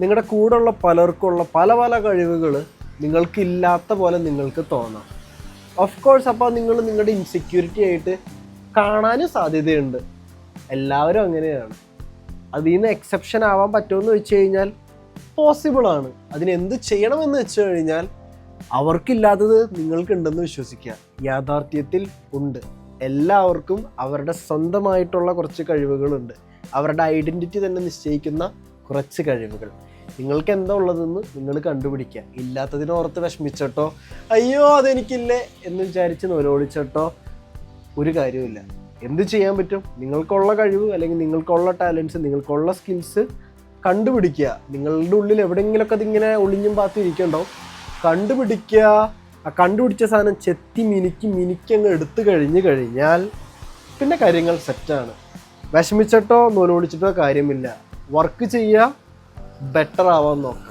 നിങ്ങളുടെ കൂടെയുള്ള പലർക്കുള്ള പല പല കഴിവുകൾ നിങ്ങൾക്കില്ലാത്ത പോലെ നിങ്ങൾക്ക് തോന്നാം. ഓഫ് കോഴ്സ് അപ്പോൾ നിങ്ങൾ നിങ്ങളുടെ ഇൻസെക്യൂരിറ്റി ആയിട്ട് കാണാനും സാധ്യതയുണ്ട്. എല്ലാവരും അങ്ങനെയാണ്. അതിൽ നിന്ന് എക്സെപ്ഷൻ ആവാൻ പറ്റുമെന്ന് വെച്ച് കഴിഞ്ഞാൽ പോസിബിളാണ്. അതിനെന്ത് ചെയ്യണമെന്ന് വെച്ച് കഴിഞ്ഞാൽ അവർക്കില്ലാത്തത് നിങ്ങൾക്കുണ്ടെന്ന് വിശ്വസിക്കുക. യാഥാർത്ഥ്യത്തിൽ ഉണ്ട്. എല്ലാവർക്കും അവരുടെ സ്വന്തമായിട്ടുള്ള കുറച്ച് കഴിവുകളുണ്ട്. അവരുടെ ഐഡൻറ്റിറ്റി തന്നെ നിശ്ചയിക്കുന്ന കുറച്ച് കഴിവുകൾ. നിങ്ങൾക്ക് എന്താ ഉള്ളതെന്ന് നിങ്ങൾ കണ്ടുപിടിക്കുക. ഇല്ലാത്തതിനോർത്ത് വിഷമിച്ചിട്ടോ അയ്യോ അതെനിക്കില്ലേ എന്ന് വിചാരിച്ച് നോലോടിച്ചിട്ടോ ഒരു കാര്യമില്ല. എന്ത് ചെയ്യാൻ പറ്റും? നിങ്ങൾക്കുള്ള കഴിവ് അല്ലെങ്കിൽ നിങ്ങൾക്കുള്ള ടാലൻസ്, നിങ്ങൾക്കുള്ള സ്കിൽസ് കണ്ടുപിടിക്കുക. നിങ്ങളുടെ ഉള്ളിൽ എവിടെയെങ്കിലുമൊക്കെ അതിങ്ങനെ ഒളിഞ്ഞും പാത്തും ഇരിക്കണ്ടാവും. കണ്ടുപിടിക്കുക. ആ കണ്ടുപിടിച്ച സാധനം ചെത്തി മിനുക്കി അങ്ങ് എടുത്തു കഴിഞ്ഞാൽ പിന്നെ കാര്യങ്ങൾ സെറ്റാണ്. വിഷമിച്ചിട്ടോ നോലോടിച്ചിട്ടോ കാര്യമില്ല. വർക്ക് ചെയ്യുക, ബെറ്റർ ആവാൻ നോക്കുക.